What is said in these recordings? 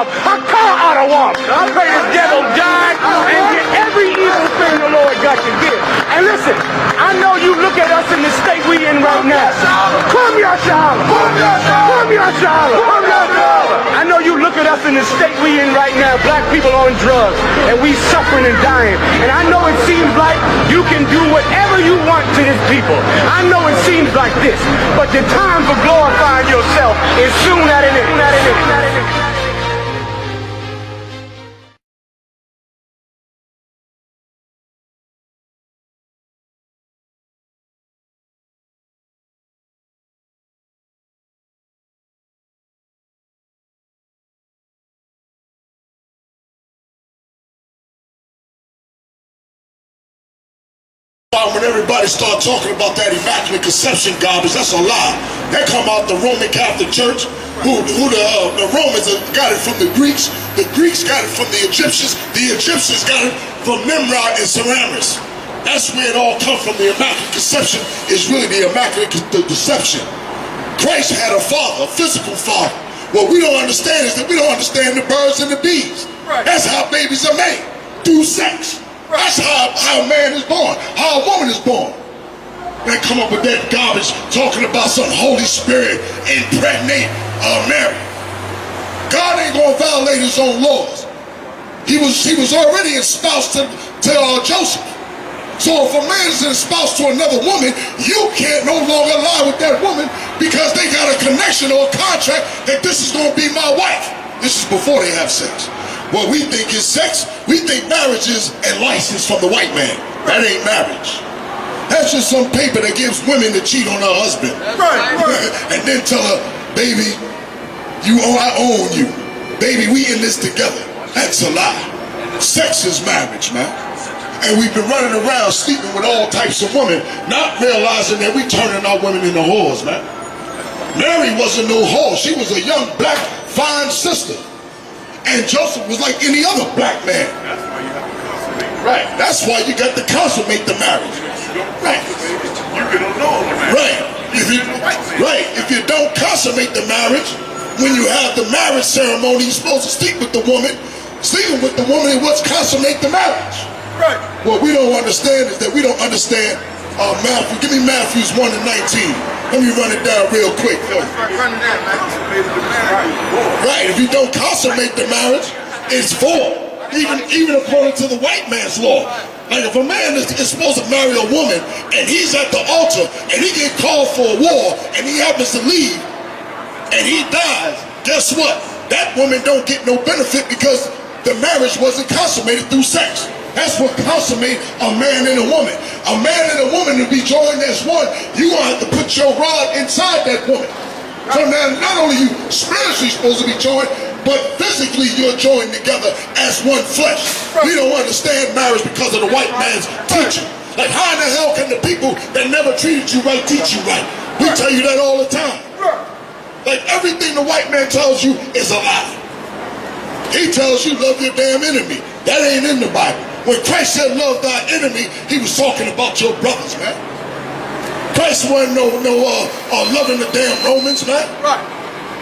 mouth. I call out a woman. I pray this devil die and get every evil thing the Lord got to give. And listen, I know you look at us in the state we in right now. Come here, SHALAM. Come here, SHALAM. Come here, SHALAM. I know you look at us in the state we in right now. Black people on drugs, and we suffering and dying. And I know it seems like you can do whatever you want to this people. I know it seems like this, but the time for glorifying yourself is soon at an end. When everybody start talking about that immaculate conception garbage, that's a lie. That come out the Roman Catholic Church, who the Romans got it from the Greeks got it from the Egyptians got it from Nimrod and Semiramis. That's where it all comes from. The immaculate conception is really the immaculate deception. Christ had a father, a physical father. What we don't understand is that we don't understand the birds and the bees. Right. That's how babies are made, through sex. That's how a man is born, how a woman is born. They come up with that garbage talking about some Holy Spirit impregnate Mary. God ain't gonna violate his own laws. He was already espoused to Joseph. So if a man is espoused to another woman, you can't no longer lie with that woman because they got a connection or a contract that this is gonna be my wife. This is before they have sex. What we think is sex, we think marriage is a license from the white man. That ain't marriage. That's just some paper that gives women to cheat on her husband. And then tell her, baby, I own you. Baby, we in this together. That's a lie. Sex is marriage, man. And we've been running around sleeping with all types of women, not realizing that we turning our women into whores, man. Mary wasn't no whore. She was a young, black, fine sister. And Joseph was like any other black man. That's why you have to consummate. Right. That's why you got to consummate the marriage. Right. You can annul the marriage. Right. If you don't consummate the marriage, when you have the marriage ceremony, you're supposed to sleep with the woman. Sleeping with the woman is what's consummate the marriage. Right. What we don't understand is that we don't understand Matthew. Give me Matthews 1 and 19. Let me run it down real quick. Right, if you don't consummate the marriage, it's void. Even according to the white man's law. Like if a man is supposed to marry a woman and he's at the altar and he get called for a war and he happens to leave and he dies, guess what? That woman don't get no benefit because the marriage wasn't consummated through sex. That's what consummates a man and a woman. A man and a woman to be joined as one, you gonna have to put your rod inside that woman. So now not only you spiritually supposed to be joined, but physically you're joined together as one flesh. We don't understand marriage because of the white man's teaching. Like how in the hell can the people that never treated you right teach you right? We tell you that all the time. Like everything the white man tells you is a lie. He tells you love your damn enemy. That ain't in the Bible. When Christ said love thy enemy, he was talking about your brothers, man. Christ wasn't no loving the damn Romans, man. Right.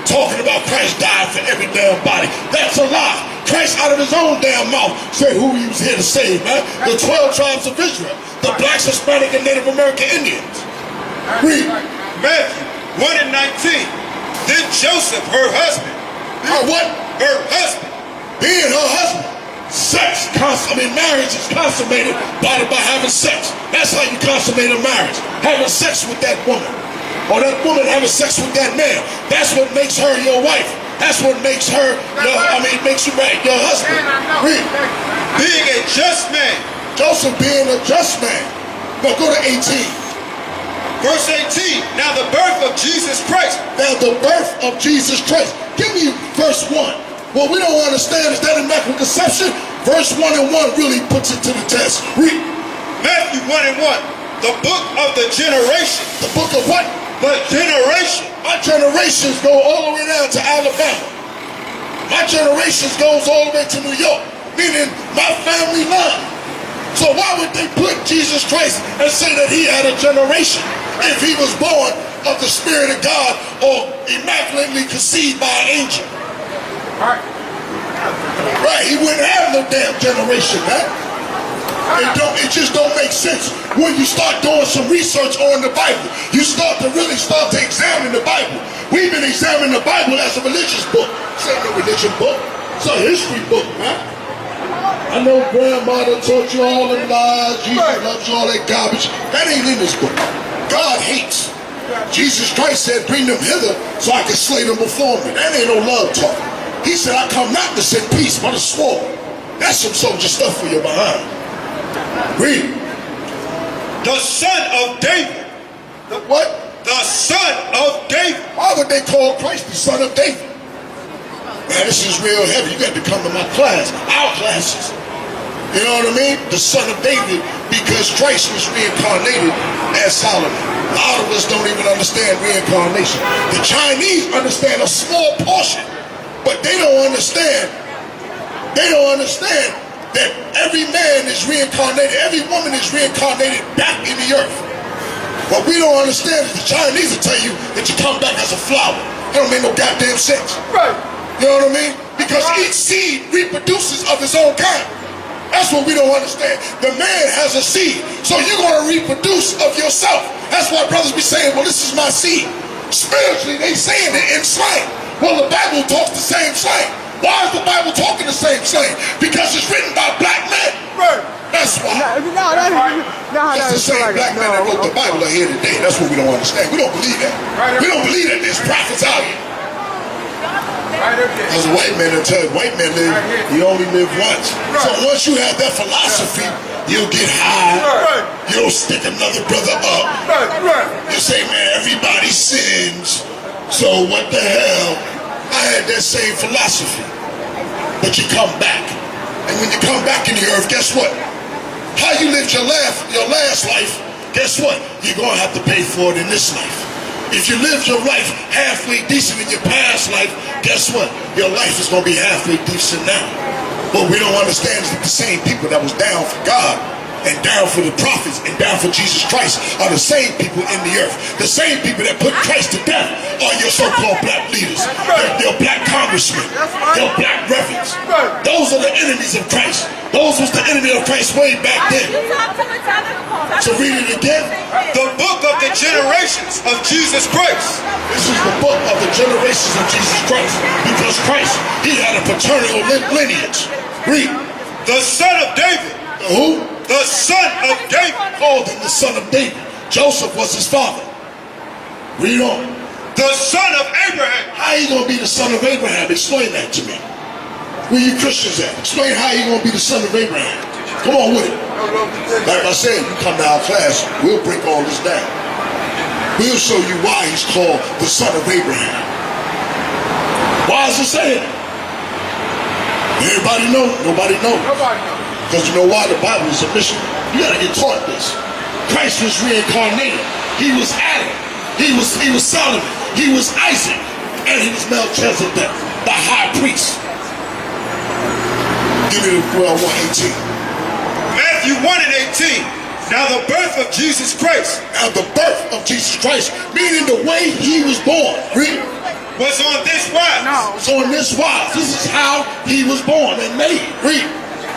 Talking about Christ died for every damn body. That's a lie. Christ out of his own damn mouth said who he was here to save, man. The 12 tribes of Israel. The blacks, Hispanic, and Native American Indians. Read. Matthew 1 and 19. Then Joseph, her husband. Her what? Her husband. Being her husband. Sex, marriage is consummated by having sex. That's how you consummate a marriage. Having sex with that woman. Or that woman having sex with that man. That's what makes her your wife. That's what makes her makes you your husband. Read. Being a just man. Joseph being a just man. Now go to 18. Verse 18. Now the birth of Jesus Christ. Now the birth of Jesus Christ. Give me verse 1. What we don't understand is that immaculate conception, verse 1 and 1 really puts it to the test. Read. Matthew 1 and 1. The book of the generation. The book of what? The generation. My generations go all the way down to Alabama. My generations goes all the way to New York, meaning my family line. So why would they put Jesus Christ and say that he had a generation if he was born of the Spirit of God or immaculately conceived by an angel? All right. He wouldn't have no damn generation, man. It just don't make sense when you start doing some research on the Bible. You really start to examine the Bible. We've been examining the Bible as a religious book. This ain't no religion book. It's a history book, man. I know grandmother taught you all the lies. Jesus loves you, all that garbage. That ain't in this book. God hates. Jesus Christ said, bring them hither so I can slay them before me. That ain't no love talk. He said, I come not to send peace, but a sword. That's some soldier stuff for your behind. Read. The son of David. The what? The son of David. Why would they call Christ the son of David? Man, this is real heavy. You got to come to my class, our classes. You know what I mean? The son of David, because Christ was reincarnated as Solomon. A lot of us don't even understand reincarnation. The Chinese understand a small portion, but they don't understand. They don't understand that every man is reincarnated, every woman is reincarnated back in the earth. What we don't understand is the Chinese will tell you that you come back as a flower. That don't make no goddamn sense. Right. You know what I mean? Because each seed reproduces of its own kind. That's what we don't understand. The man has a seed, so you're going to reproduce of yourself. That's why brothers be saying, well, this is my seed. Spiritually, they saying it in slang. Well, the Bible talks the same slang. Why is the Bible talking the same slang? Because it's written by black men. Right. That's why. That's the same black men that wrote the Bible are here today. That's what we don't understand. We don't believe that. We don't believe that there's prophets out here. As a white man, white men live, you only live once. So once you have that philosophy, you'll get high. You'll stick another brother up. You say, man, everybody sins. So what the hell? I had that same philosophy. But you come back. And when you come back in the earth, guess what? How you lived your last life, guess what? You're going to have to pay for it in this life. If you lived your life halfway decent in your past life, guess what? Your life is going to be halfway decent now. What we don't understand is that the same people that was down for God and down for the prophets and down for Jesus Christ are the same people in the earth. The same people that put Christ to death are your so-called black leaders. They're black congressmen. They're black reverends. Those are the enemies of Christ. Those was the enemy of Christ way back then. So read it again. The book of the generations of Jesus Christ. This is the book of the generations of Jesus Christ. Because Christ, he had a paternal lineage. Read. The son of David. Who? The son of David. Called him the son of David. Joseph was his father. Read on. The son of Abraham. How he gonna be the son of Abraham? Explain that to me. Where you Christians at? Explain how he gonna be the son of Abraham. Come on with it. Like I said, you come to our class, we'll break all this down. We'll show you why he's called the son of Abraham. Why is it saying it? Everybody know? Nobody knows. Because you know why? The Bible is a mission. You gotta get taught this. Christ was reincarnated. He was Adam. He was Solomon. He was Isaac. And he was Melchizedek, the high priest. Give me the 1:18. Matthew 1:18. Now the birth of Jesus Christ. Now the birth of Jesus Christ, meaning the way he was born. Read. Was on this wise. No. So on this wise. This is how he was born and made. Read.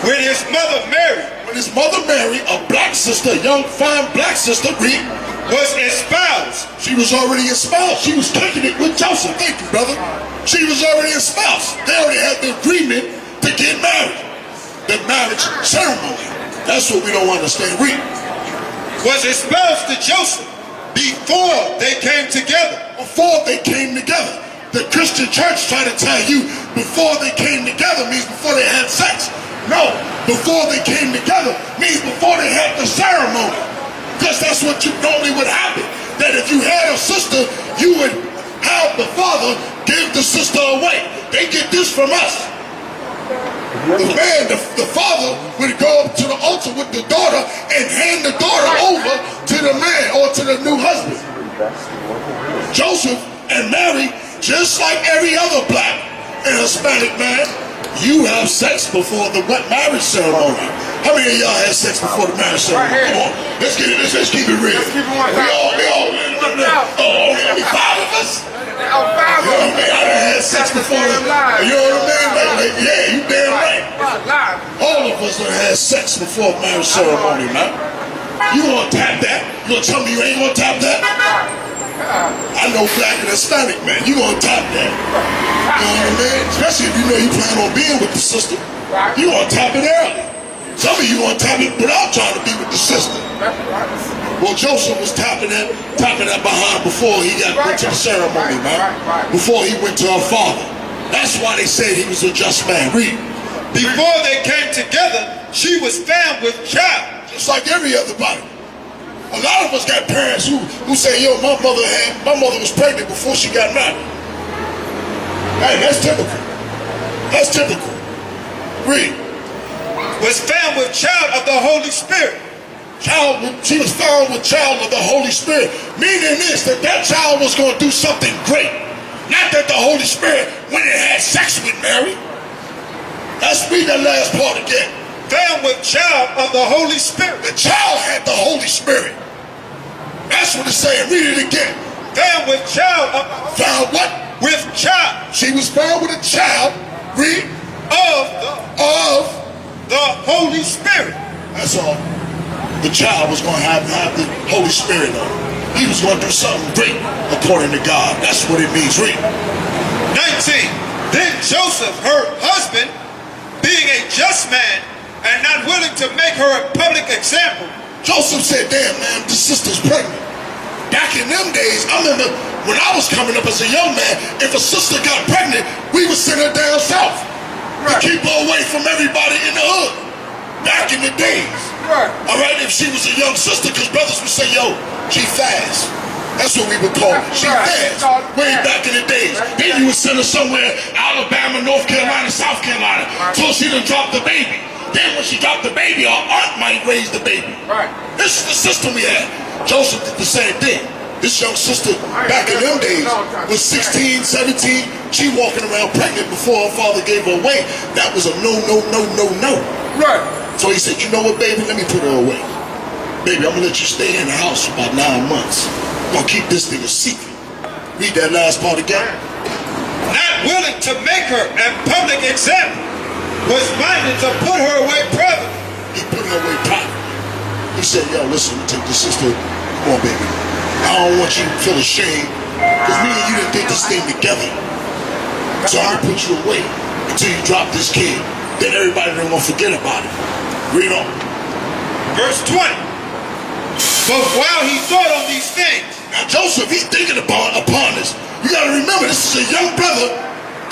When his mother Mary. When his mother Mary, a black sister, a young fine black sister, read. Was espoused. She was already espoused. She was taking it with Joseph. Thank you, brother. She was already espoused. They already had the agreement to get married. The marriage ceremony. That's what we don't understand. Read. Was espoused to Joseph before they came together. Before they came together. The Christian church try to tell you before they came together means before they had sex. No, before they came together means before they had the ceremony. Because that's what normally would happen. That if you had a sister, you would have the father give the sister away. They get this from us. The man, the father would go up to the altar with the daughter and hand the daughter over to the man or to the new husband. Joseph and Mary, just like every other black and Hispanic man, you have sex before the marriage ceremony. How many of y'all had sex before the marriage ceremony? Come on, let's keep it real. Only 5 of us? You know what I mean? I done had sex before. You know what I mean? Like, yeah, you damn right. brothers that had sex before marriage ceremony, man. You gonna tap that? You gonna tell me you ain't gonna tap that? I know black and Hispanic, man. You gonna tap that? You know what I mean? Especially if you know you plan on being with the sister. You gonna tap it early. Some of you gonna tap it without trying to be with the sister. Well, Joseph was tapping that behind before he went to the ceremony, man. Before he went to her father. That's why they said he was a just man. Read. Before they came together, she was found with child. Just like every other body. A lot of us got parents who say, yo, my mother was pregnant before she got married. Hey, that's typical. That's typical. Read. Was found with child of the Holy Spirit. She was found with child of the Holy Spirit. Meaning this, that child was going to do something great. Not that the Holy Spirit went and had sex with Mary. Let's read that last part again. Found with child of the Holy Spirit. The child had the Holy Spirit. That's what it's saying. Read it again. Found with child of found what? With child. She was found with a child. Read. Of the Holy Spirit. That's all. The child was going to have the Holy Spirit on him. He was going to do something great according to God. That's what it means. Read. 19. Then Joseph, her husband, being a just man and not willing to make her a public example. Joseph said, damn, man, this sister's pregnant. Back in them days, I remember when I was coming up as a young man, if a sister got pregnant, we would send her down south to keep her away from everybody in the hood. Back in the days. All right, if she was a young sister, because brothers would say, yo, she fast. That's what we would call her. She fast. Way back in the days. Then you would send her somewhere, Alabama, North Carolina, South Carolina, till she done dropped the baby. Then when she dropped the baby, her aunt might raise the baby. This is the system we had. Joseph did the same thing. This young sister, back in them days, was 16, 17. She walking around pregnant before her father gave her away. That was a no. Right. So he said, you know what, baby? Let me put her away. Baby, I'm going to let you stay in the house for about 9 months. I'm going to keep this thing a secret. Read that last part again. Not willing to make her a public example, was minded to put her away privately. He put her away privately. He said, yo, listen, take this sister. Come on, baby. I don't want you to feel ashamed, because me and you done did this thing together. So I'm going to put you away until you drop this kid. Then everybody don't want to forget about it. Read on. Verse 20. But while he thought on these things. Now Joseph, he's thinking upon this. You got to remember, this is a young brother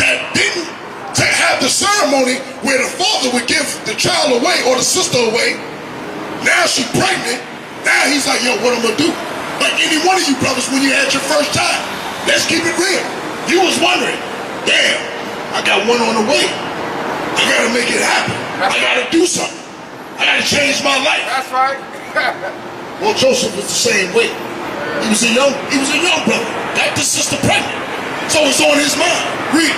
that didn't have the ceremony where the father would give the child away or the sister away. Now she's pregnant. Now he's like, yo, what I'm going to do? Like any one of you brothers when you had your first child. Let's keep it real. You was wondering, damn, I got one on the way. I got to make it happen. I got to do something. I got to change my life. That's right. Well, Joseph was the same way. He was a young brother. Got this sister pregnant. So it's on his mind. Read.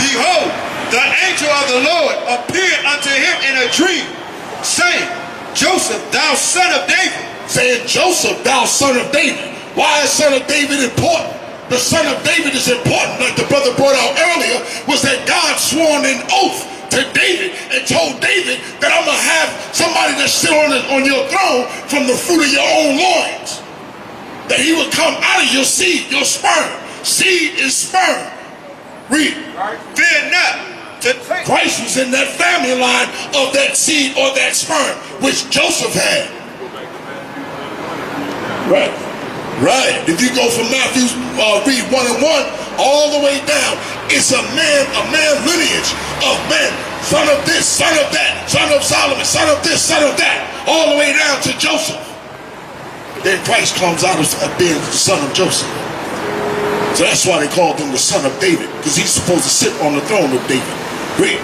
Behold, the angel of the Lord appeared unto him in a dream, saying, Joseph, thou son of David. Saying, Joseph, thou son of David. Why is son of David important? The son of David is important, like the brother brought out earlier, was that God swore an oath to David and told David that I'm going to have somebody that's still on your throne from the fruit of your own loins. That he would come out of your seed, your sperm. Seed is sperm. Read. Fear not. Christ was in that family line of that seed or that sperm, which Joseph had. Right. If you go from Matthew, read 1 and 1, all the way down, it's a man lineage of men. Son of this, son of that, son of Solomon, son of this, son of that, all the way down to Joseph. Then Christ comes out of being the son of Joseph. So that's why they called him the son of David, because he's supposed to sit on the throne of David. Read.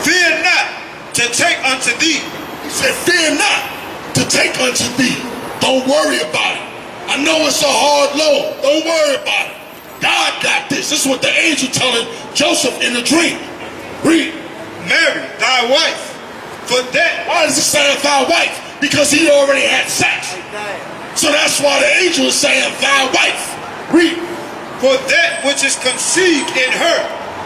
Fear not to take unto thee. He said, fear not to take unto thee. Don't worry about it. I know it's a hard load. Don't worry about it. God got this. This is what the angel telling Joseph in a dream. Read. Mary, thy wife. For that. Why does it say thy wife? Because he already had sex. So that's why the angel is saying thy wife. Read. For that which is conceived in her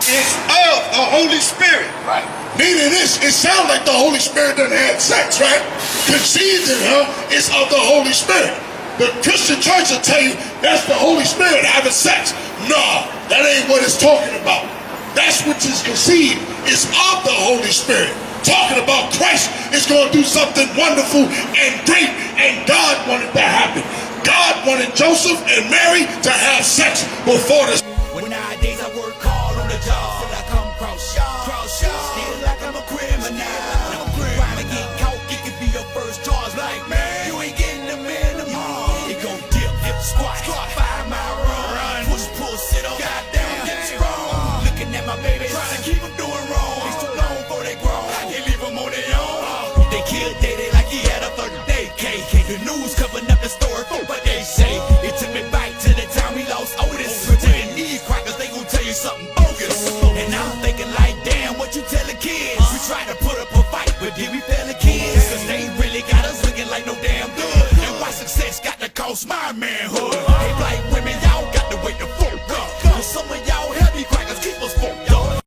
is of the Holy Spirit. Right. Meaning this, it sounds like the Holy Spirit done had sex, right? Conceived in her is of the Holy Spirit. The Christian church will tell you that's the Holy Spirit having sex. No, that ain't what it's talking about. That's what is conceived is of the Holy Spirit. Talking about Christ is going to do something wonderful and great, and God wanted that happen. God wanted Joseph and Mary to have sex before this. When nowadays I work hard on the job, till I come cross y'all, still like I'm a criminal. Trying to get caught, it could be your first charge. Like, man, you ain't getting the minimum. It gon' dip, squat, 5 mile run, push, pull, sit up, goddamn, get strong. Looking at my babies, trying to keep them doing wrong. It's too long before they grow, I can't leave them on their own. They killed Daddy like he had a 30-day cake. The news covering up the story for what they say. It took me back to the time we lost Otis. Pretend these crackers, they gon' tell you something bogus. And I'm thinking like, damn, what you tell the kids? We tried to put up a fight, but did we fail the kids? Cause they really got us looking like no damn good. And why success got to cost my manhood? They like,